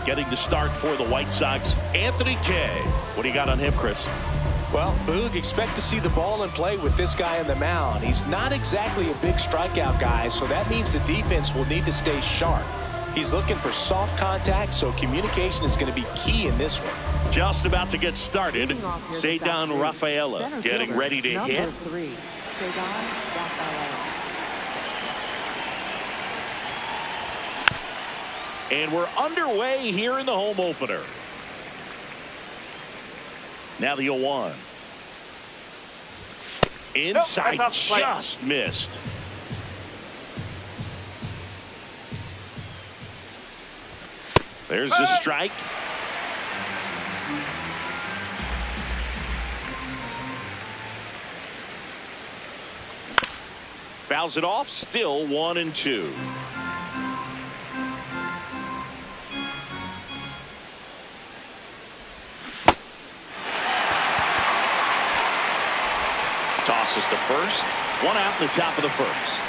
getting the start for the White Sox, Anthony Kay. What do you got on him, Chris? Well, Boog, expect to see the ball in play with this guy on the mound. He's not exactly a big strikeout guy, so that means the defense will need to stay sharp. He's looking for soft contact, so communication is going to be key in this one. Just about to get started. Ceddanne Rafaela getting ready to hit. And we're underway here in the home opener. Now the 0-1. Inside, just missed. There's the strike. Fouls it off, still 1-2. Tosses to first. One out in the top of the first.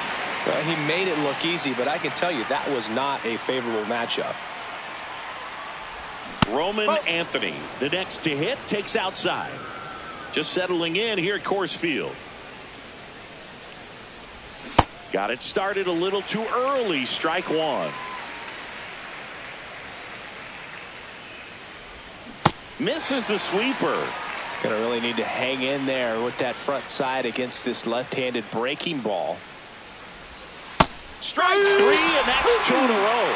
Well, he made it look easy, but I can tell you that was not a favorable matchup. Roman Anthony, the next to hit, takes outside. Just settling in here at Coors Field. Got it started a little too early. Strike one. Misses the sweeper. Going to really need to hang in there with that front side against this left-handed breaking ball. Strike three, and that's 2 in a row.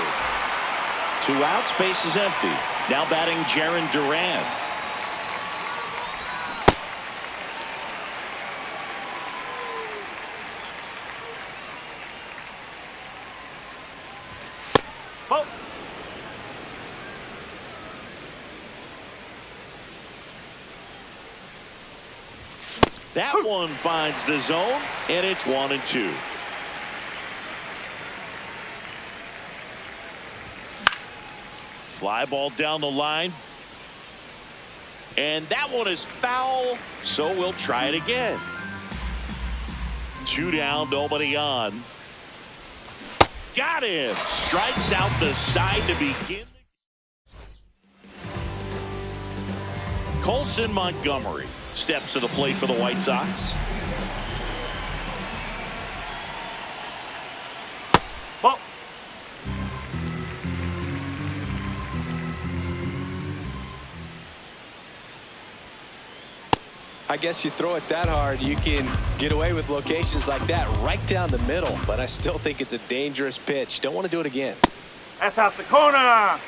2 outs, base is empty. Now batting Jarren Duran. Oh. That one finds the zone, and it's 1-2. Fly ball down the line. And that one is foul, so we'll try it again. 2 down, nobody on. Got him. Strikes out the side to begin. Colson Montgomery steps to the plate for the White Sox. Ball. I guess you throw it that hard, you can get away with locations like that right down the middle, but I still think it's a dangerous pitch. Don't want to do it again. That's off the corner.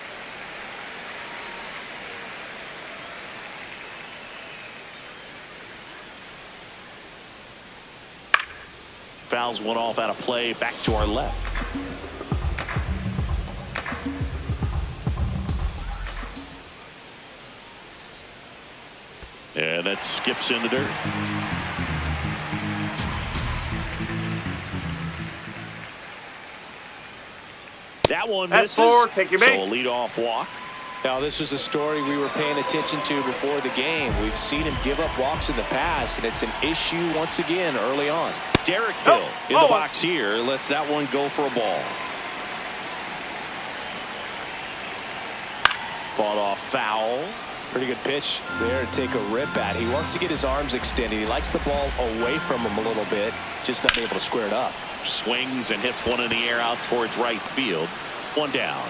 Fouls one off out of play, back to our left. And that skips in the dirt. That one misses. That's 4. Take your base. So a leadoff walk. Now, this was a story we were paying attention to before the game. We've seen him give up walks in the past, and it's an issue once again early on. Derek Hill in the box here. Lets that one go for a ball. Fought off foul. Pretty good pitch there to take a rip at. He wants to get his arms extended. He likes the ball away from him a little bit, just not able to square it up. Swings and hits one in the air out towards right field. 1 down.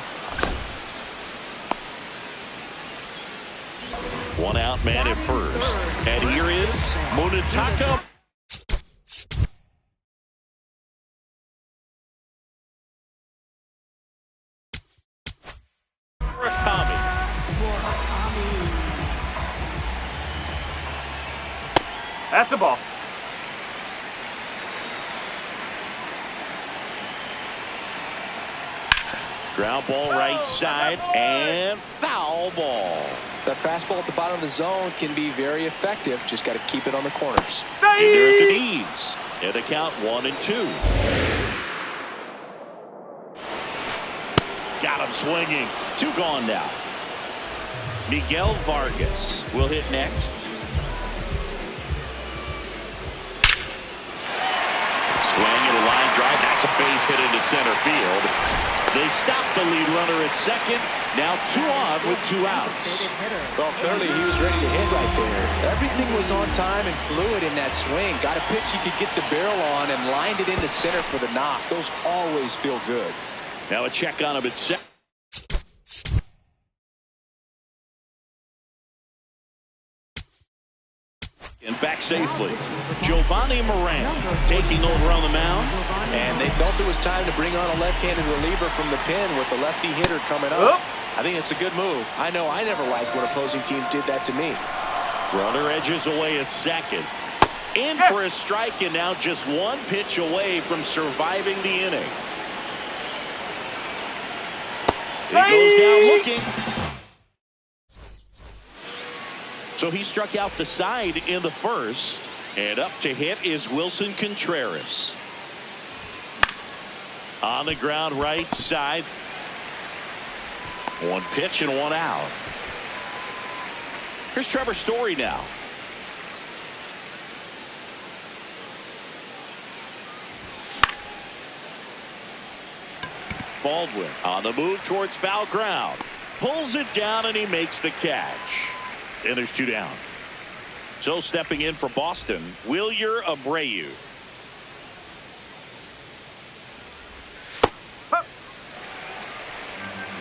1 out, man at first. And here is Munetaka. That's a ball. Ground ball right side and foul ball. That fastball at the bottom of the zone can be very effective. Just got to keep it on the corners. In there at the knees. And the count 1-2. Got him swinging. 2 gone now. Miguel Vargas will hit next. Swing and a line drive. That's a base hit into center field. They stop the lead runner at second. Now 2 on with 2 outs. Well, clearly he was ready to hit right there. Everything was on time and fluid in that swing. Got a pitch he could get the barrel on and lined it into center for the knock. Those always feel good. Now a check on him at second. And back safely. Giovanni Moran taking over on the mound. And they felt it was time to bring on a left-handed reliever from the pen with the lefty hitter coming up. I think it's a good move. I know I never liked when opposing teams did that to me. Runner edges away at second. In for a strike, and now just 1 pitch away from surviving the inning. He goes down looking. So he struck out the side in the first. And up to hit is Wilson Contreras. On the ground right side. 1 pitch and 1 out. Here's Trevor Story now. Baldwin on the move towards foul ground. Pulls it down and he makes the catch. And there's 2 down. So stepping in for Boston, Wilyer Abreu.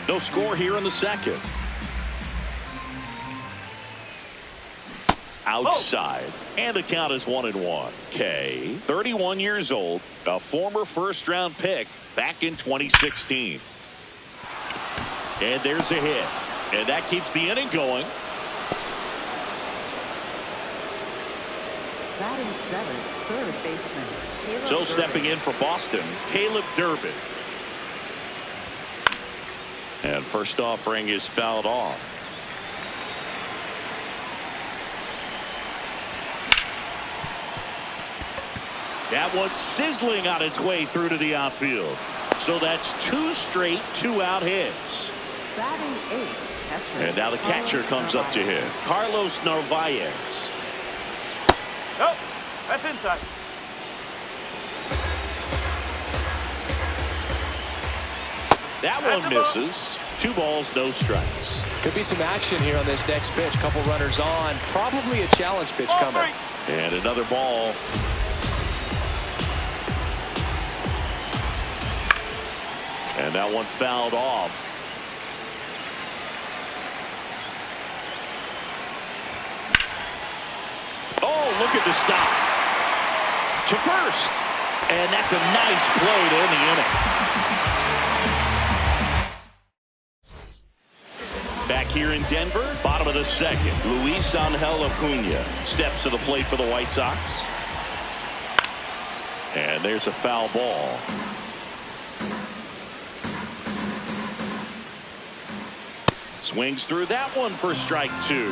No score here in the second. Outside. And the count is 1-1. K, 31 years old, a former first-round pick back in 2016. And there's a hit. And that keeps the inning going. Batting 7th, third baseman. So stepping in for Boston, Caleb Durbin. And first offering is fouled off. That one's sizzling on its way through to the outfield. So that's 2 straight 2-out hits. Batting 8th, catcher. And now the catcher comes up to hit. Carlos Narvaez. Nope, that's inside. That one misses. 2 balls, no strikes. Could be some action here on this next pitch. Couple runners on. Probably a challenge pitch coming. And another ball. And that one fouled off. Oh, look at the stop. To first. And that's a nice play to end the inning. Back here in Denver, bottom of the second. Luis Angel Acuna steps to the plate for the White Sox. And there's a foul ball. Swings through that one for strike 2.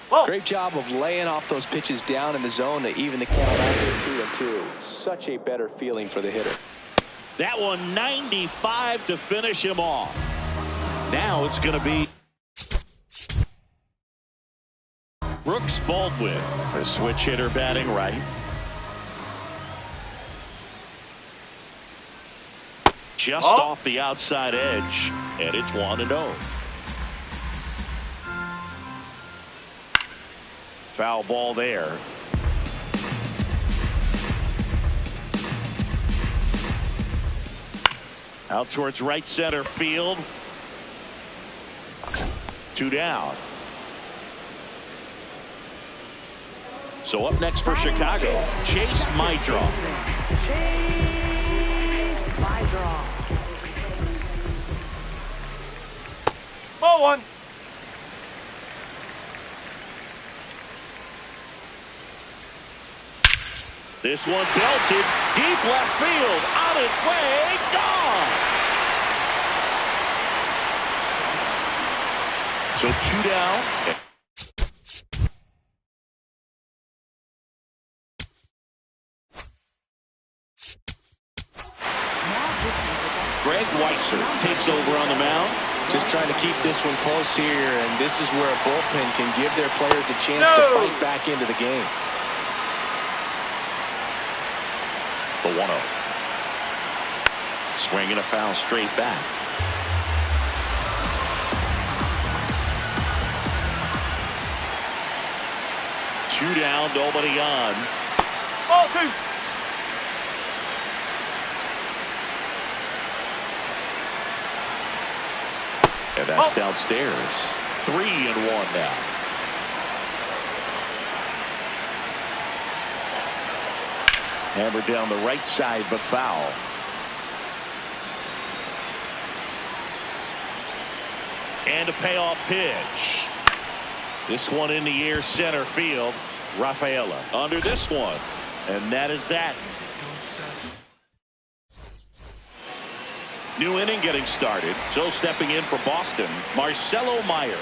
Whoa. Great job of laying off those pitches down in the zone to even the count out there 2-2. Such a better feeling for the hitter. That one 95 to finish him off. Now it's going to be Brooks Baldwin, a switch hitter batting right. Just off the outside edge, and it's 1-0. Foul ball there. Out towards right center field. 2 down. So up next for Chicago, Chase Maidron. Chase Maidron. Ball 1. This one belted deep left field, on its way, gone. So 2 down. Schweitzer takes over on the mound. Just trying to keep this one close here, and this is where a bullpen can give their players a chance to fight back into the game. The 1-0. Swinging a foul straight back. Two down, nobody on. Ball 2. And that's downstairs. 3-1 now. Hammered down the right side, but foul. And a payoff pitch. This one in the air, center field. Rafaela under this one. And that is that. New inning getting started. So stepping in for Boston, Marcelo Meyer.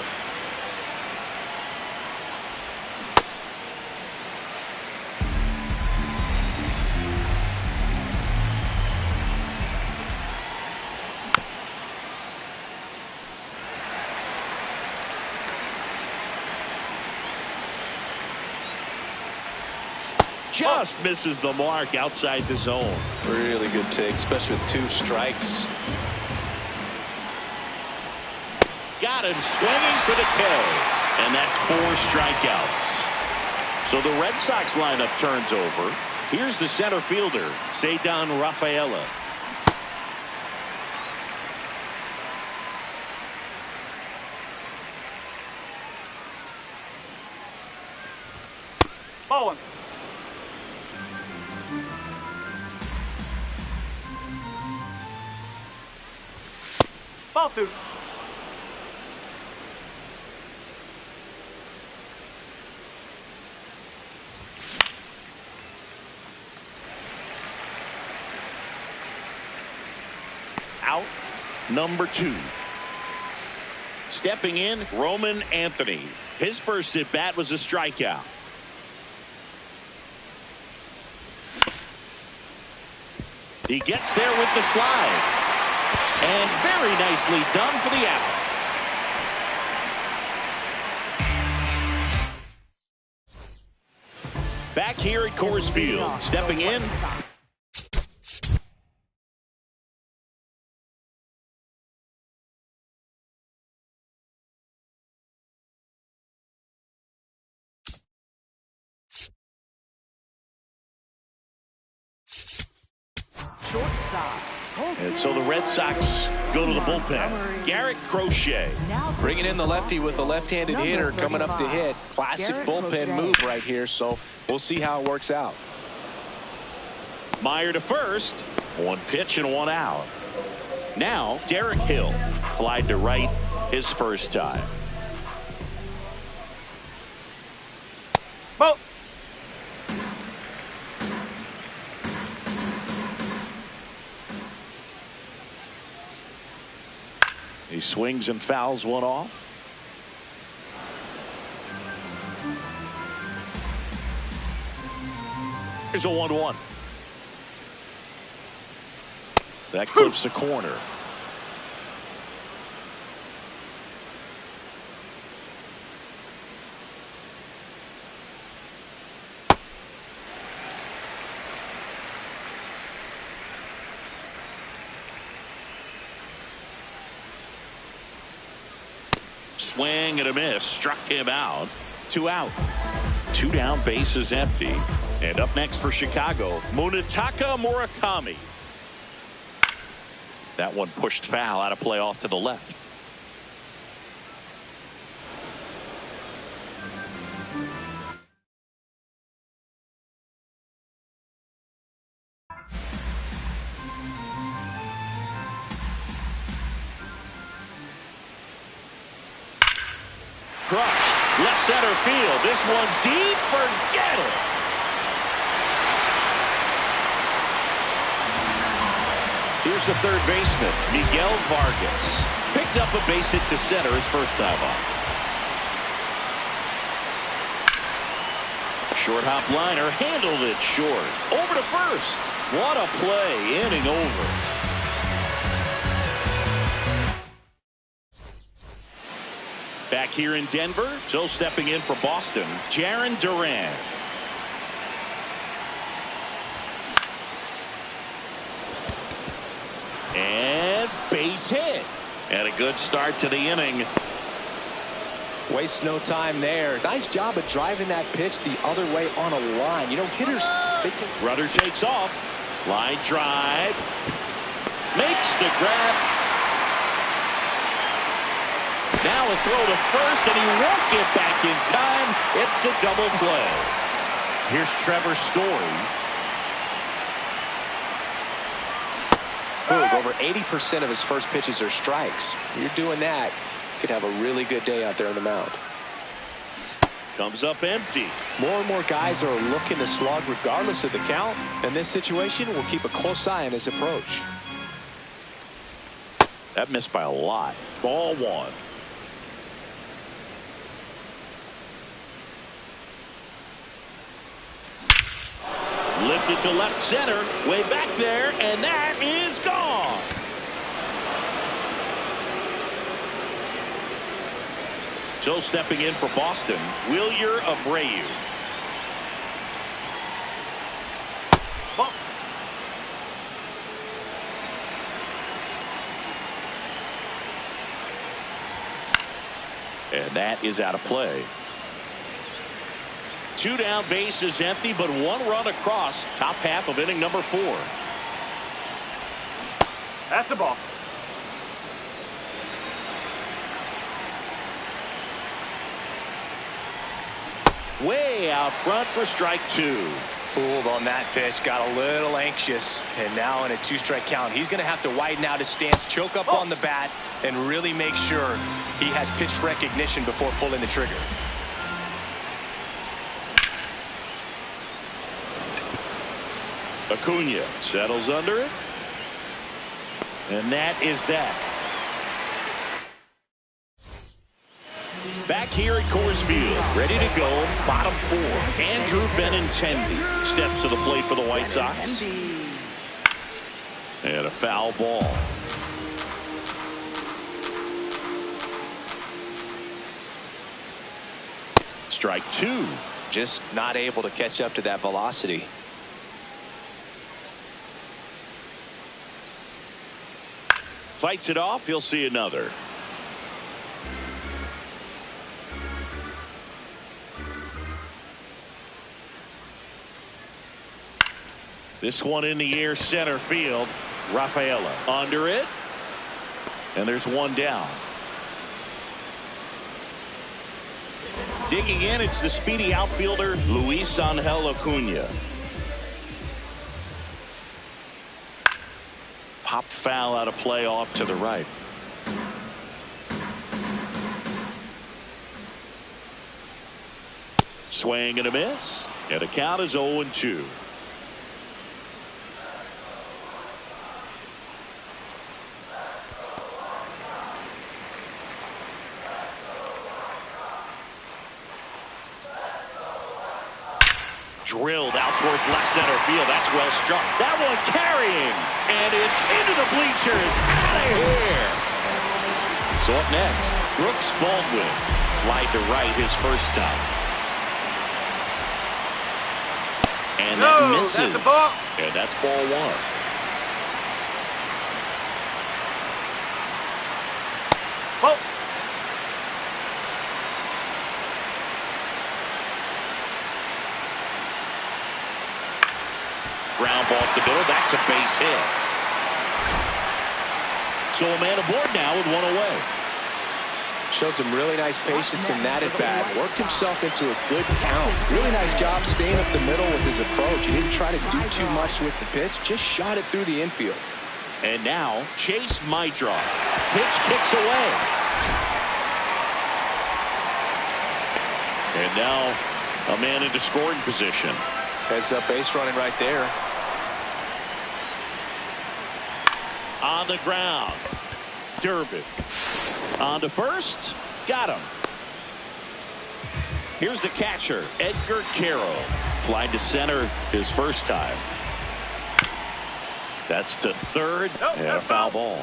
Just misses the mark outside the zone. Really good take, especially with 2 strikes. Got him swinging for the K. And that's 4 strikeouts. So the Red Sox lineup turns over. Here's the center fielder, Ceddanne Rafaela. Ball 1. Ball 2. Out number 2. Stepping in, Roman Anthony. His first at bat was a strikeout. He gets there with the slide. And very nicely done for the out. Back here at Coors Field, stepping in. And so the Red Sox go to the bullpen. Garrett Crochet. Bringing in the lefty with a left-handed hitter coming up to hit. Classic bullpen move right here, so we'll see how it works out. Meyer to first. 1 pitch and 1 out. Now Derek Hill flied to right his first time. Ball. He swings and fouls one off. Here's a 1-1. That clips the corner. Swing and a miss, struck him out. 2 out. 2 down, bases empty. And up next for Chicago, Munetaka Murakami. That one pushed foul, out of play off to the left. Crushed, left center field. This one's deep, forget it. Here's the third baseman, Miguel Vargas. Picked up a base hit to center his first time up. Short hop liner, handled it short. Over to first. What a play, inning over. here in Denver. So stepping in for Boston, Jarren Duran. And base hit. And a good start to the inning. Waste no time there. Nice job of driving that pitch the other way on a line. You know, hitters, they take... Runner takes off. Line drive. Makes the grab. Now a throw to first, and he won't get back in time. It's a double play. Here's Trevor Story. Boog, over 80% of his first pitches are strikes. You're doing that, you could have a really good day out there on the mound. Comes up empty. More and more guys are looking to slug regardless of the count. In this situation, we'll keep a close eye on his approach. That missed by a lot. Ball one. Lifted to left center, way back there, and that is gone. So stepping in for Boston, Wilyer Abreu. Ball. And that is out of play. 2 down, base is empty, but 1 run across. Top half of inning number 4. That's the ball. Way out front for strike 2. Fooled on that pitch, got a little anxious, and now in a 2-strike count, he's going to have to widen out his stance, choke up on the bat, and really make sure he has pitch recognition before pulling the trigger. Acuna settles under it. And that is that. Back here at Coors Field, ready to go, bottom 4. Andrew Benintendi steps to the plate for the White Sox. And a foul ball. Strike 2. Just not able to catch up to that velocity. Fights it off. He'll see another. This one in the air, center field. Rafaela under it. And there's 1 down. Digging in, it's the speedy outfielder, Luis Angel Acuna. Popped foul out of play off to the right. Swing and a miss. And the count is 0-2. Drilled out towards left center field. That's well struck. That one carrying. And it's into the bleachers. Out of here. So up next, Brooks Baldwin. Flied to right his first time. And that misses. That's the ball. And that's ball 1. Ball. Ground ball to the middle. That's a base hit. So a man aboard now with 1 away. Showed some really nice patience in that at bat. Worked himself into a good count. Really nice job staying up the middle with his approach. He didn't try to do too much with the pitch. Just shot it through the infield. And now Chase Maidra. Pitch kicks away. And now a man into scoring position. Heads up base running right there. On the ground. Durbin. On to first. Got him. Here's the catcher, Edgar Carroll. Fly to center his first time. That's to third. And a foul ball.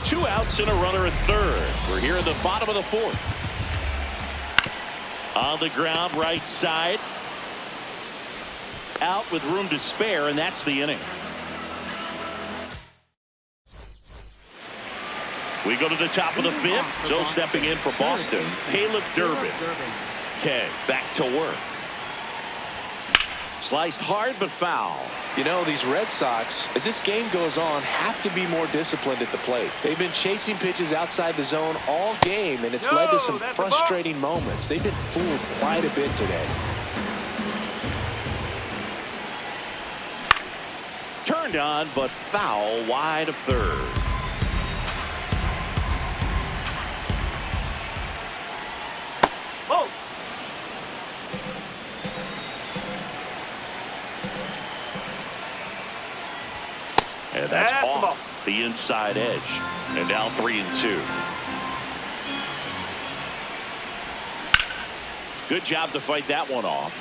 2 outs and a runner at third. We're here in the bottom of the 4th. On the ground, right side. Out with room to spare, and that's the inning. We go to the top of the fifth. So stepping in for Boston, Caleb Durbin. Okay, back to work. Sliced hard but foul. You know, these Red Sox, as this game goes on, have to be more disciplined at the plate. They've been chasing pitches outside the zone all game, and it's led to some frustrating moments. They've been fooled quite a bit today. Turned on, but foul wide of third. Oh! And that's off the inside edge. And now 3-2. Good job to fight that one off.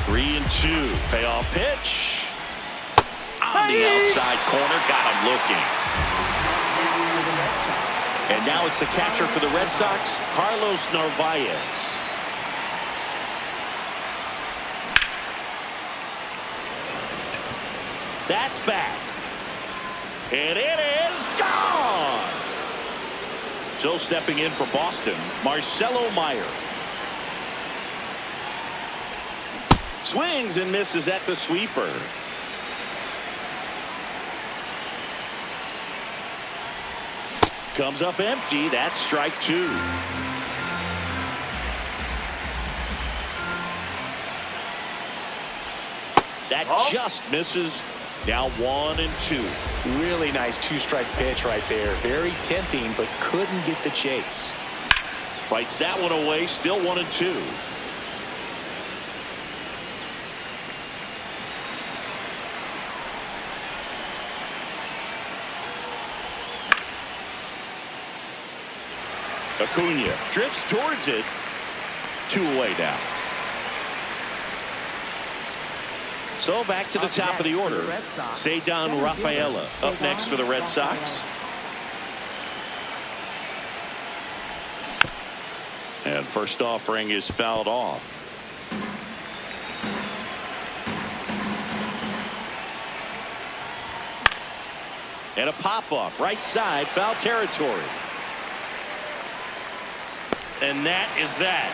3-2. Payoff pitch. On the outside corner. Got him looking. And now it's the catcher for the Red Sox, Carlos Narvaez. That's back. And it is gone. So stepping in for Boston, Marcelo Meyer. Swings and misses at the sweeper. Comes up empty. That's strike two. That just misses. Now 1-2. Really nice two-strike pitch right there. Very tempting, but couldn't get the chase. Fights that one away. Still 1-2. Acuna drifts towards it. 2 away now. So back to the top of the order. Ceddanne Rafaela up next for the Red Sox. And first offering is fouled off. And a pop-up right side, foul territory. And that is that.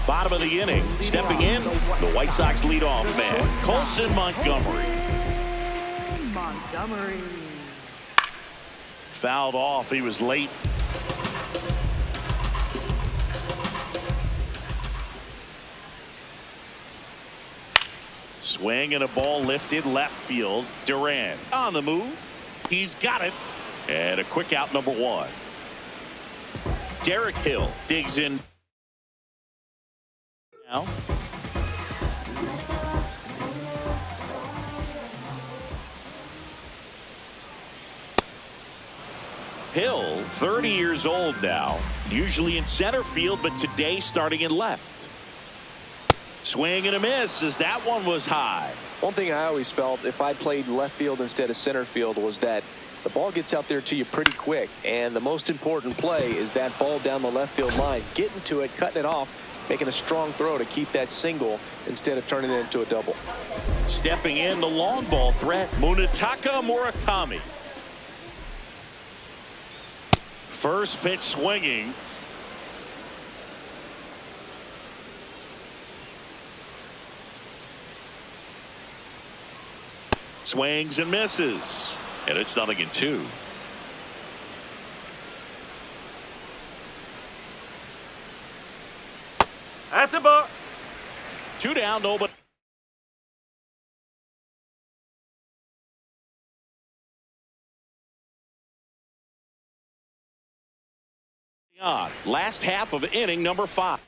Bottom of the inning, stepping in, the White Sox leadoff man, Colson Montgomery. Fouled off. He was late. Swing and a ball lifted left field. Duran on the move. He's got it. And a quick out, number 1. Derek Hill digs in. Now. Hill, 30 years old now, usually in center field, but today starting in left. Swing and a miss as that one was high. One thing I always felt if I played left field instead of center field was that the ball gets out there to you pretty quick, and the most important play is that ball down the left field line, getting to it, cutting it off, making a strong throw to keep that single instead of turning it into a double. Stepping in, the long ball threat, Munetaka Murakami. First pitch swinging. Swings and misses. And it's 0-2. That's a ball. 2 down, nobody. On last half of inning number 5.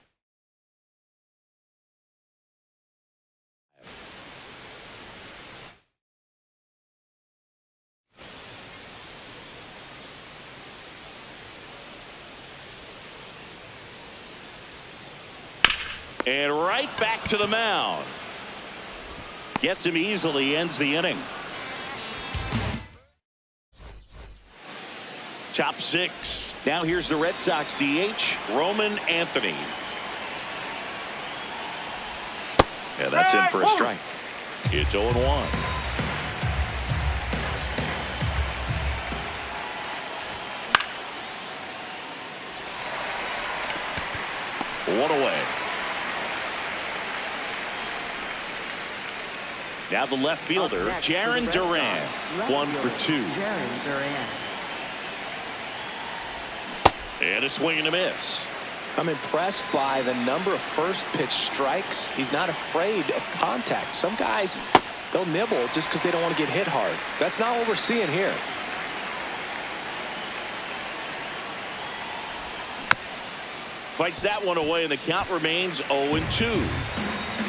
And right back to the mound. Gets him easily, ends the inning. Top six. Now here's the Red Sox DH, Roman Anthony. Yeah, that's in for a strike. It's 0-1. One away. Now the left fielder, Jarren Duran, 1 for 2. Jarren Duran. And a swing and a miss. I'm impressed by the number of first pitch strikes. He's not afraid of contact. Some guys, they'll nibble just because they don't want to get hit hard. That's not what we're seeing here. Fights that one away, and the count remains 0-2.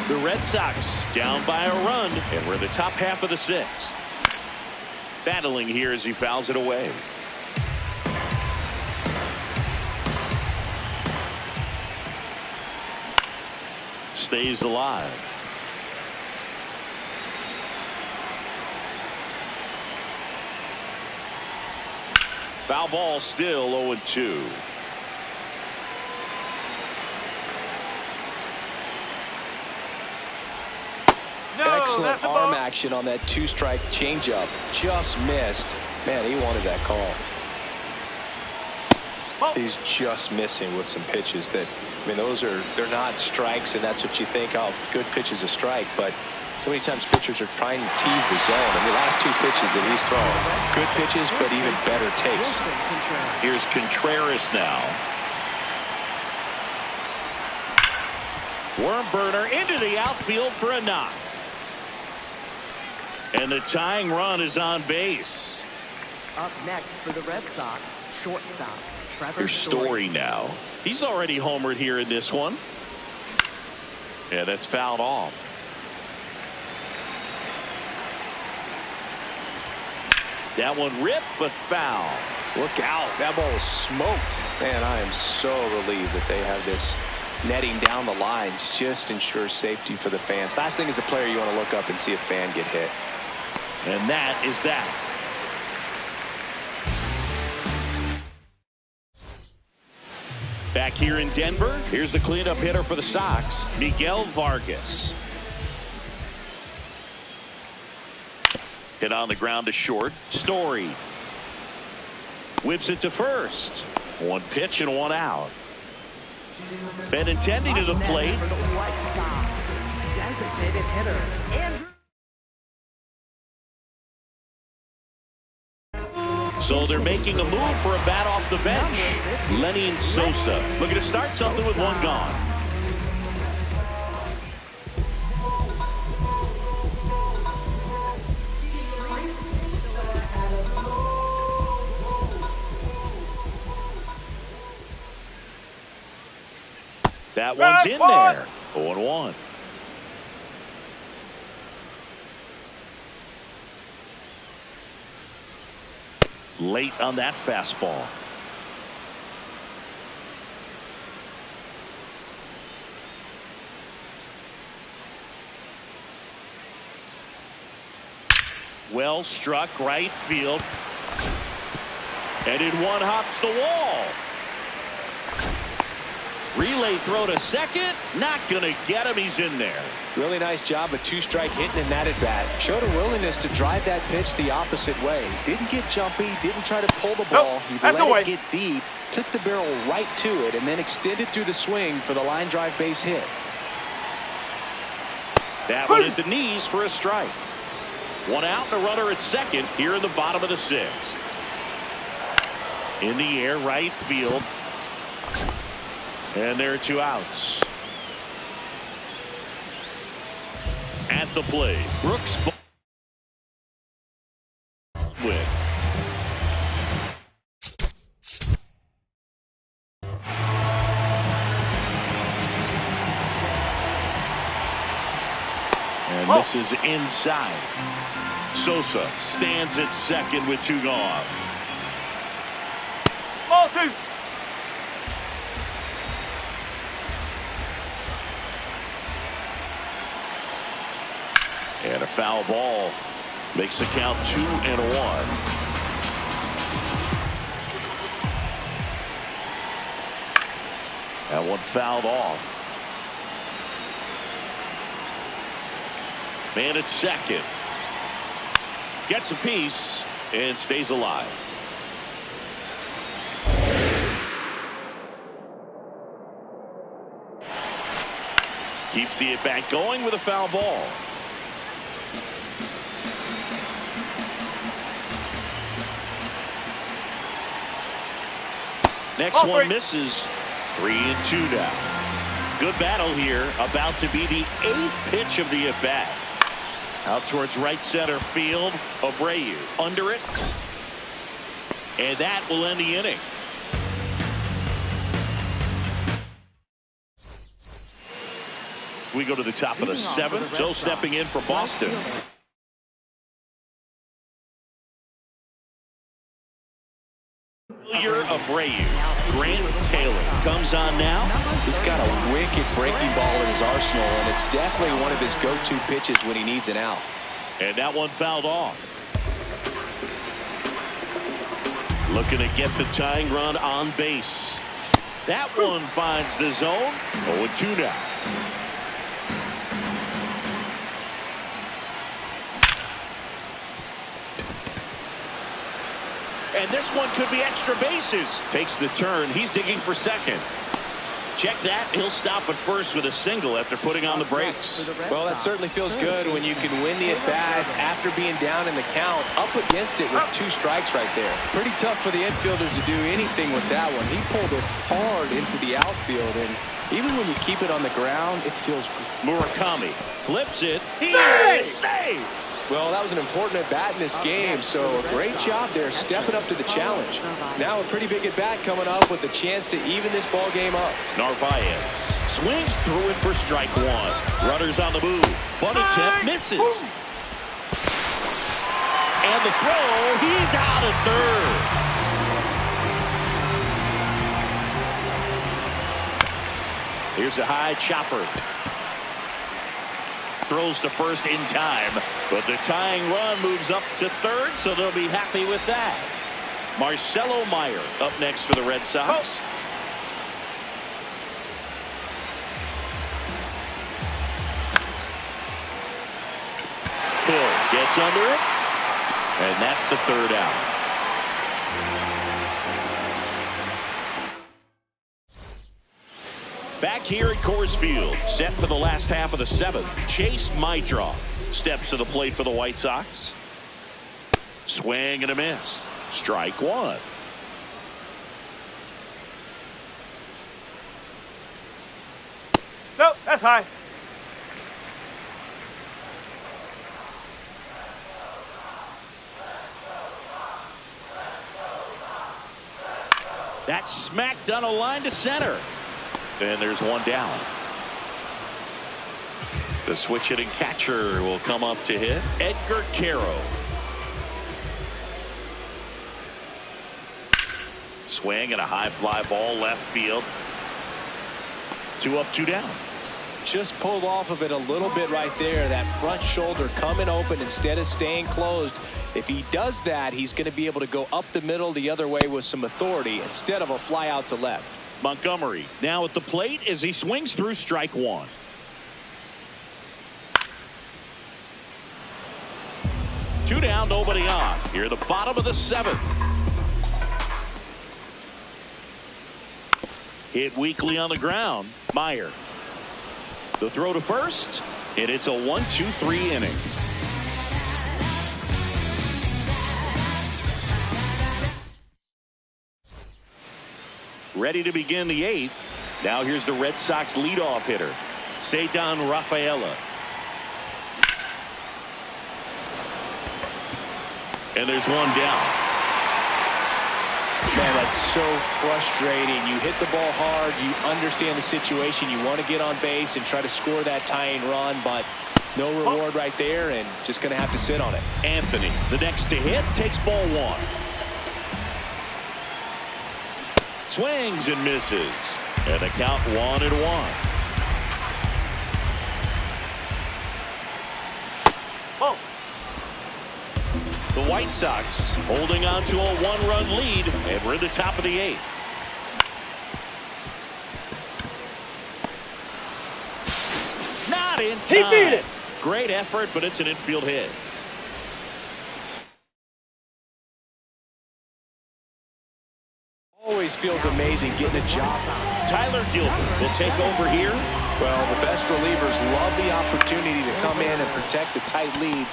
The Red Sox down by a run, and we're in the top half of the sixth. Battling here as he fouls it away. Stays alive. Foul ball, still 0-2. Excellent arm action on that two-strike changeup. Just missed. Man, he wanted that call. He's just missing with some pitches that, I mean, they're not strikes, and that's what you think, oh, good pitch is a strike. But so many times pitchers are trying to tease the zone. I mean, the last two pitches that he's thrown, good pitches, but even better takes. Here's Contreras now. Worm burner into the outfield for a knock. And the tying run is on base. Up next for the Red Sox, shortstop Trevor Here's Story now. He's already homered here in this one. Yeah, that's fouled off. That one ripped, but foul. Look out. That ball was smoked. Man, I am so relieved that they have this netting down the lines. Just ensures safety for the fans. Last thing as a player, you want to look up and see a fan get hit. And that is that. Back here in Denver, here's the cleanup hitter for the Sox, Miguel Vargas. Hit on the ground to short. Story whips it to first. One pitch and one out. Benintendi to the plate. For the White Sox, designated hitter Andrew. So they're making a move for a bat off the bench. Lenny Sosa looking to start something with one gone. That one's in there. 0-1. Late on that fastball. Well struck right field. And in one hops the wall. Relay throw to second. Not going to get him. He's in there. Really nice job of two-strike hitting in that at-bat. Showed a willingness to drive that pitch the opposite way. Didn't get jumpy. Didn't try to pull the ball. He let it get deep. Took the barrel right to it and then extended through the swing for the line drive base hit. That one at the knees for a strike. One out and a runner at second here in the bottom of the sixth. In the air, right field. And there are two outs. At the plate, Brooks win. And this is inside. Sosa stands at second with two gone. Ball two. And a foul ball makes the count 2-1. That one fouled off. Man at second. Gets a piece and stays alive. Keeps the at-bat going with a foul ball. Next one misses. 3-2 now. Good battle here. About to be the 8th pitch of the at-bat. Out towards right center field. Abreu under it. And that will end the inning. We go to the top of the 7th. Joe stepping in for Boston. Abreu. Grant Taylor comes on now. He's got a wicked breaking ball in his arsenal, and it's definitely one of his go-to pitches when he needs an out. And that one fouled off. Looking to get the tying run on base. That one finds the zone. 0-2 now. And this one could be extra bases. Takes the turn. He's digging for second. Check that. He'll stop at first with a single after putting on the brakes. Well, that certainly feels good when you can win the at-bat after being down in the count, up against it with 2 strikes right there. Pretty tough for the infielders to do anything with that one. He pulled it hard into the outfield, and even when you keep it on the ground, it feels good. Murakami flips it. He is safe. Well, that was an important at-bat in this game, so a great job there stepping up to the challenge. Now a pretty big at-bat coming up with a chance to even this ball game up. Narvaez swings through it for strike 1. Runners on the move. Bunt attempt misses. And the throw, he's out at third. Here's a high chopper. Throws to first in time, but the tying run moves up to third, so they'll be happy with that. Marcelo Meyer up next for the Red Sox. Hill gets under it, and that's the 3rd out. Back here at Coors Field, set for the last half of the 7th. Chase Mydroff steps to the plate for the White Sox. Swing and a miss. Strike 1. Nope, that's high. That's smacked on a line to center. And there's one down. The switch hitting catcher will come up to hit. Edgar Caro. Swing and a high fly ball left field. 2 up, 2 down. Just pulled off of it a little bit right there. That front shoulder coming open instead of staying closed. If he does that, he's going to be able to go up the middle the other way with some authority instead of a fly out to left. Montgomery now at the plate as he swings through strike 1. Two down, nobody on. Here at the bottom of the 7th. Hit weakly on the ground. Meyer. The throw to first, and it's a 1-2-3 inning. Ready to begin the 8th. Now here's the Red Sox leadoff hitter, Ceddanne Rafaela. And there's one down. Man, that's so frustrating. You hit the ball hard. You understand the situation. You want to get on base and try to score that tying run, but no reward right there, and just going to have to sit on it. Anthony, the next to hit, takes ball 1. Swings and misses. And the count 1-1. Ball. The White Sox holding on to a one-run lead, and we're in the top of the 8th. Not in time. He beat it. Great effort, but it's an infield hit. Always feels amazing getting a job. Tyler Gilbert will take over here. Well, the best relievers love the opportunity to come in and protect the tight lead.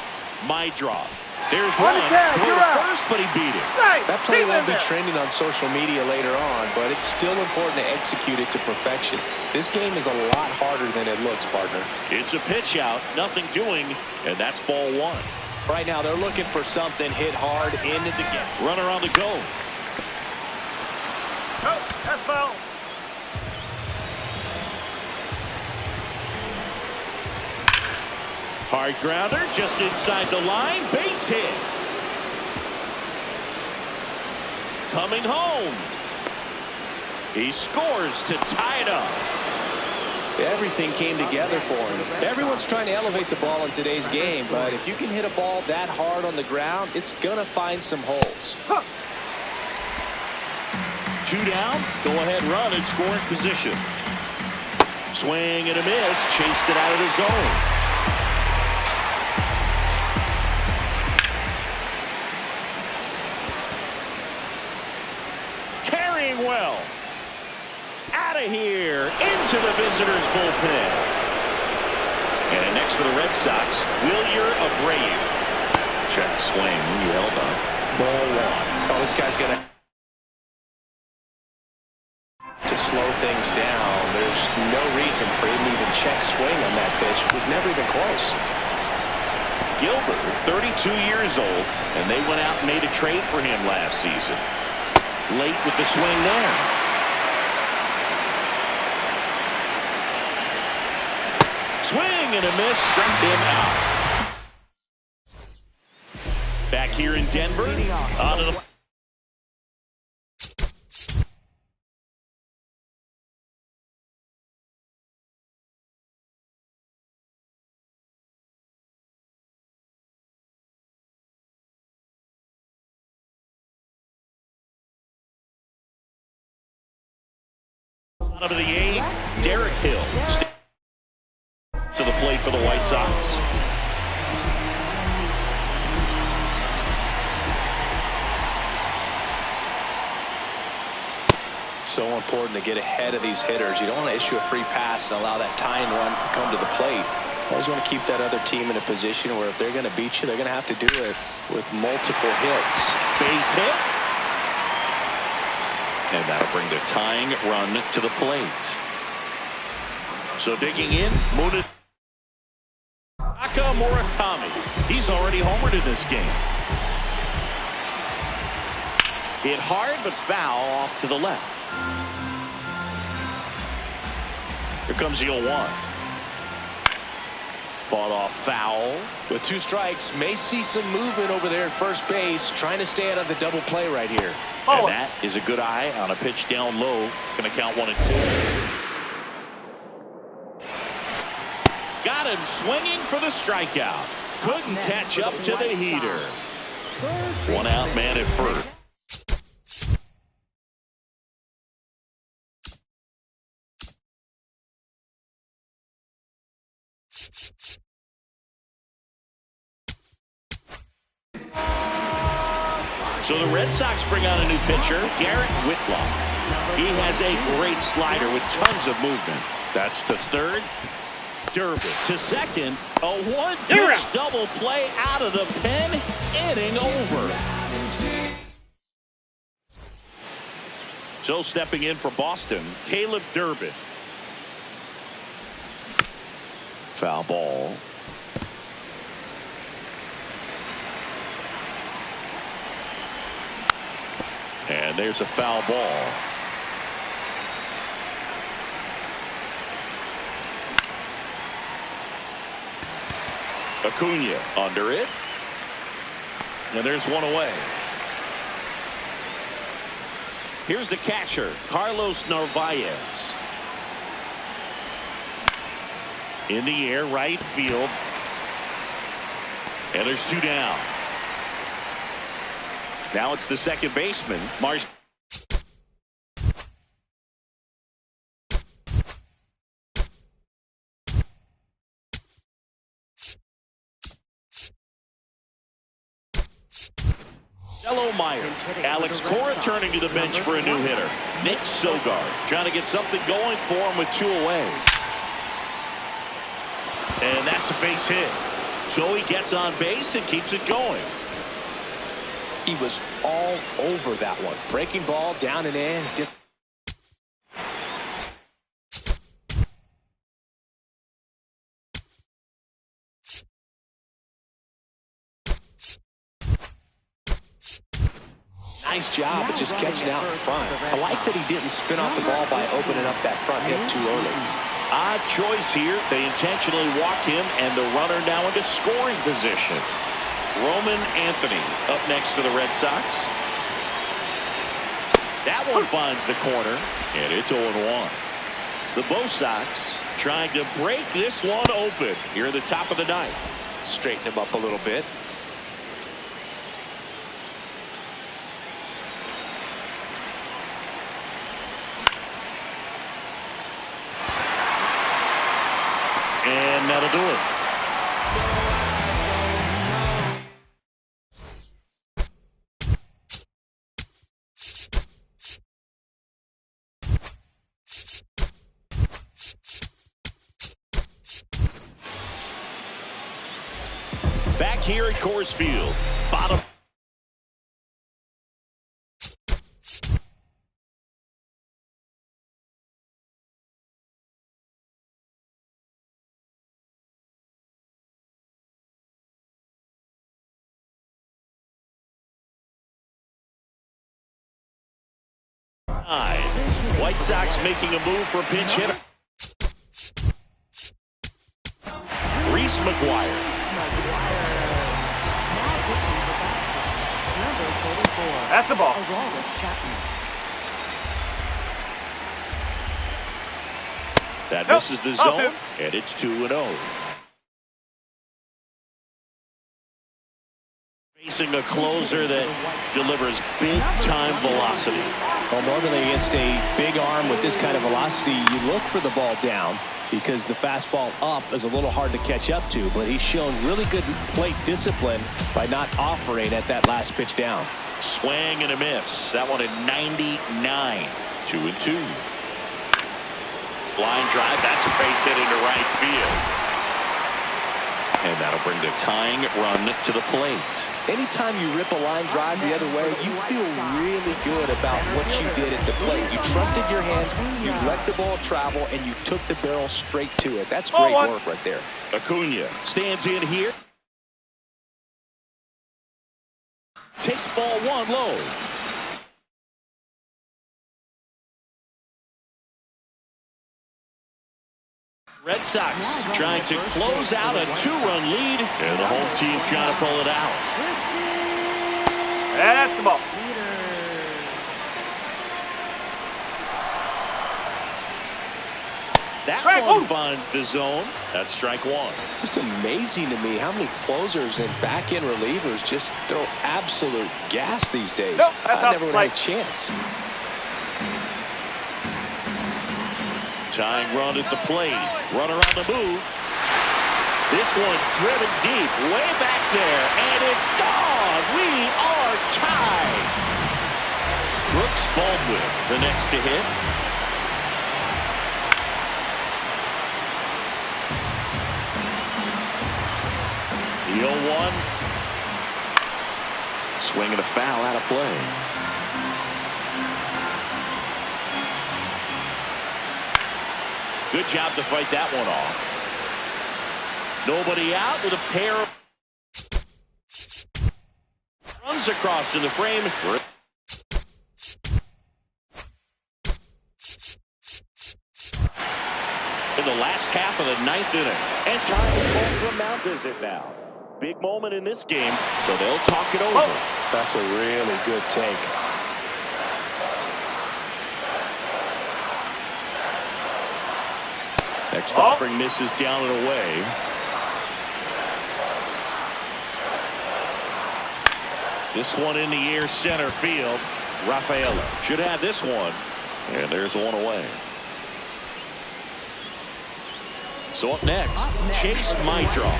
My draw. There's one. Threw to first, but he beat it. That play won't be trending on social media later on, but it's still important to execute it to perfection. This game is a lot harder than it looks, partner. It's a pitch out, nothing doing, and that's ball 1. Right now, they're looking for something hit hard into the gap. Runner on the go. Oh, that's foul. Hard grounder just inside the line. Base hit. Coming home. He scores to tie it up. Everything came together for him. Everyone's trying to elevate the ball in today's game, but if you can hit a ball that hard on the ground, it's going to find some holes. 2 down. Go ahead run in scoring position. Swing and a miss. Chased it out of the zone. Well, out of here into the visitors bullpen. And next for the Red Sox, Wilyer Abreu. Check swing. He held up. Ball 1. Oh, this guy's gonna to slow things down. There's no reason for him to even check swing on that pitch. It was never even close. Gilbert, 32 years old, and they went out and made a trade for him last season. Late with the swing there. Swing and a miss. Struck him out. Back here in Denver. Onto the out of the 8th, Derek Hill to the plate for the White Sox. So important to get ahead of these hitters. You don't want to issue a free pass and allow that tying run to come to the plate. Always want to keep that other team in a position where if they're going to beat you, they're going to have to do it with multiple hits. Base hit. And that'll bring the tying run to the plate. So digging in, Murakami. He's already homered in this game. Hit hard, but foul off to the left. Here comes the 0-1. Fought off foul. With 2 strikes, may see some movement over there at first base, trying to stay out of the double play right here. And that is a good eye on a pitch down low. Going to count 1 and 2. Got him swinging for the strikeout. Couldn't catch up to the heater. 1 out, man at first. So the Red Sox bring on a new pitcher, Garrett Whitlock. He has a great slider with tons of movement. That's to third. Durbin to second. A 1-pitch double play out of the pen. Inning over. So stepping in for Boston, Caleb Durbin. Foul ball. And there's a foul ball. Acuna under it. And there's 1 away. Here's the catcher, Carlos Narvaez. In the air, right field. And there's 2 down. Now it's the second baseman, Marsh. Hello, Meyer. Alex Cora turning to the bench for a new hitter. Nick Sogard trying to get something going for him with 2 away. And that's a base hit. So he gets on base and keeps it going. He was all over that one. Breaking ball down and in. Nice job of just catching out in front. I like that he didn't spin off the ball by opening up that front hip too early. Odd choice here. They intentionally walk him, and the runner now into scoring position. Roman Anthony up next for the Red Sox. That one finds the corner, and it's 0-1. The Bo Sox trying to break this one open here at the top of the ninth. Straighten him up a little bit. And that'll do it. Back here at Coors Field, bottom. White Sox making a move for a pinch hitter. Reese McGuire. That's the ball. That misses the zone, and it's 2-0. Facing a closer that delivers big-time velocity. Well, normally against a big arm with this kind of velocity, you look for the ball down because the fastball up is a little hard to catch up to, but he's shown really good plate discipline by not offering at that last pitch down. Swing and a miss. That one at 99. 2-2. Line drive. That's a base hit into right field. And that'll bring the tying run to the plate. Anytime you rip a line drive the other way, you feel really good about what you did at the plate. You trusted your hands, you let the ball travel, and you took the barrel straight to it. That's great work right there. Acuna stands in here. Takes ball 1 low. Red Sox trying to close out a 2-run lead, and the home team trying to pull it out. That's the ball. That one finds the zone. That's strike 1. Just amazing to me how many closers and back-end relievers just throw absolute gas these days. I never would have a chance. Tying run at the plate. Runner on the move. This one driven deep, way back there, and it's gone. We are tied. Brooks Baldwin, the next to hit. The 0-1. Swinging a foul out of play. Good job to fight that one off. Nobody out with a pair of runs across to the frame. In the last half of the 9th inning. And time is home from Mount Visit now. Big moment in this game, so they'll talk it over. That's a really good take. Next offering misses down and away. This one in the air, center field. Rafaela should have this one. And there's one away. So up next, Chase Mydroff.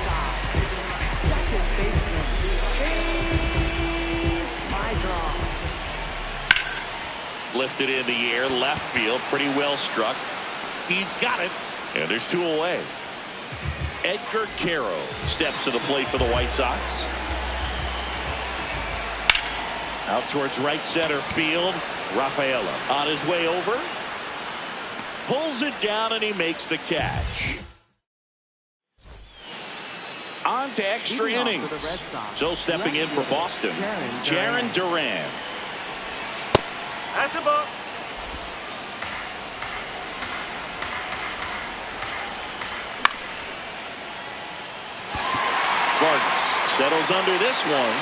Lifted in the air, left field, pretty well struck. He's got it. And there's two away. Edgar Caro steps to the plate for the White Sox. Out towards right center field. Rafaela on his way over. Pulls it down and he makes the catch. On to extra innings. So stepping in for Boston, Jarren Duran. That's the ball. Vargas settles under this one.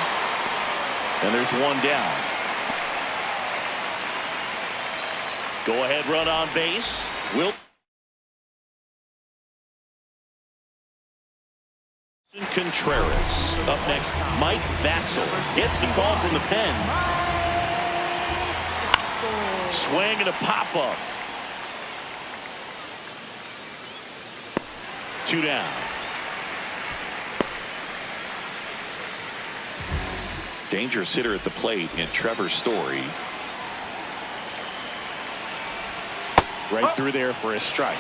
And there's one down. Go ahead run on base. Wilson Contreras. Up next, Mike Vassell gets the call from the pen. Swing and a pop-up. Two down. Dangerous hitter at the plate in Trevor Story. Right through there for a strike.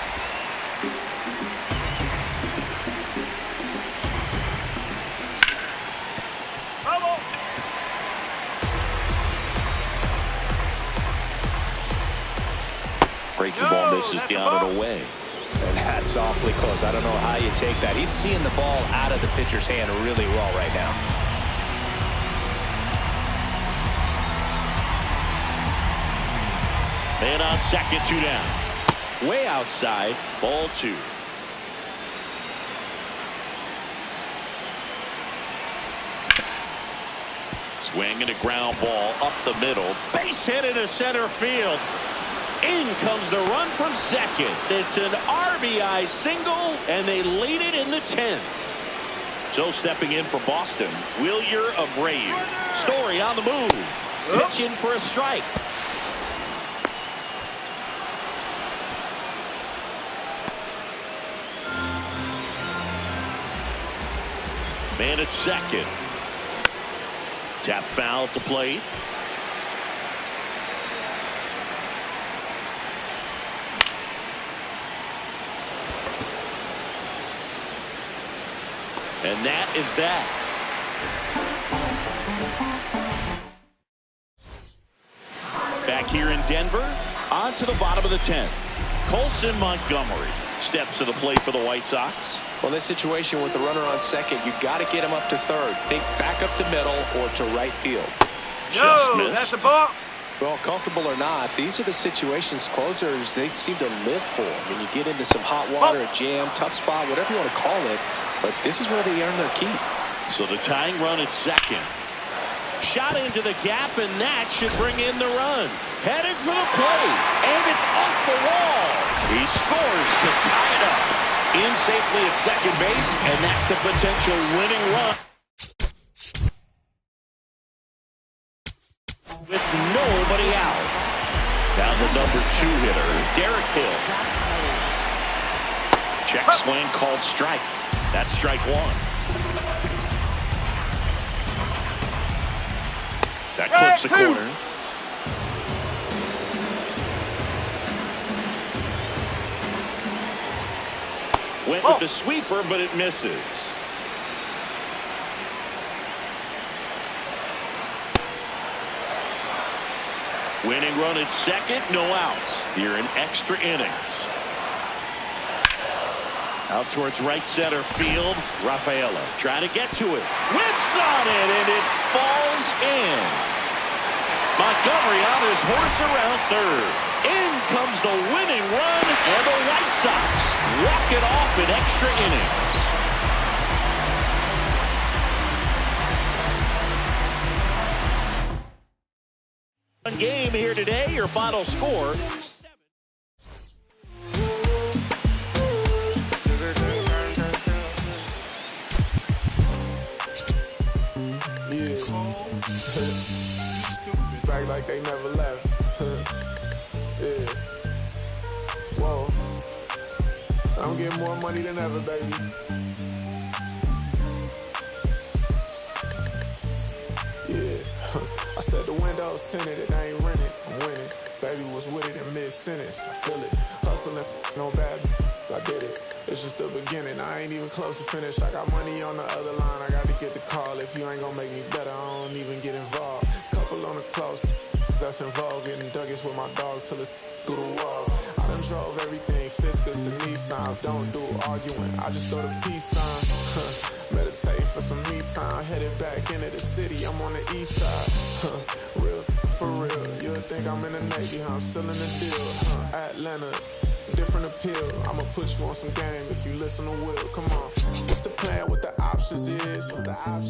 Breaking ball misses down and away. And that's awfully close. I don't know how you take that. He's seeing the ball out of the pitcher's hand really well right now. Man on second, two down. Way outside, ball two. Swing and a ground ball up the middle. Base hit into center field. In comes the run from second. It's an RBI single, and they lead it in the 10th. So stepping in for Boston, Wilyer Abreu. Story on the move. Pitching for a strike. Man at second. Tap foul at the plate. And that is that. Back here in Denver, on to the bottom of the 10th. Colson Montgomery steps to the plate for the White Sox. Well, this situation with the runner on second, you've got to get him up to third. Think back up the middle or to right field. Just missed. That's the ball. Well, comfortable or not, these are the situations closers they seem to live for. When you get into some hot water, a jam, tough spot, whatever you want to call it. But this is where they earn their keep. So the tying run at second. Shot into the gap, and that should bring in the run. Headed for the plate, and it's off the wall. He scores to tie it up. In safely at second base, and that's the potential winning run. With nobody out. Down the number 2 hitter, Derek Hill. Check swing called strike. That's strike one. That clips the corner. Went with the sweeper, but it misses. Winning run at second, no outs. Here in extra innings. Out towards right center field, Rafaela trying to get to it. Whips on it, and it falls in. Montgomery on his horse around third. In comes the winning run, and the White Sox walk it off in extra innings. One game here today, your final score. Yeah. like they never left. Yeah. Whoa. I'm getting more money than ever, baby. Yeah. I said the windows tinted, it ain't rented. I'm winning. Baby was with it in mid-sentence. I feel it. Hustling, no bad. I did it. It's just the beginning. I ain't even close to finish. I got money on the other line. I got to get the call. If you ain't gonna make me better, I don't even get involved. Couple on the close. That's involved. Getting Douglas with my dogs till it's through the walls. I done drove everything. Fiscus to Nissans. Don't do arguing. I just throw the peace sign. Meditating for some me time. Headed back into the city. I'm on the east side. Real for real. You'll think I'm in the Navy. I'm still in the deal. Atlanta. Different appeal. I'ma put you on some game if you listen to Will. Come on. What's the plan? What the options is? What's the option?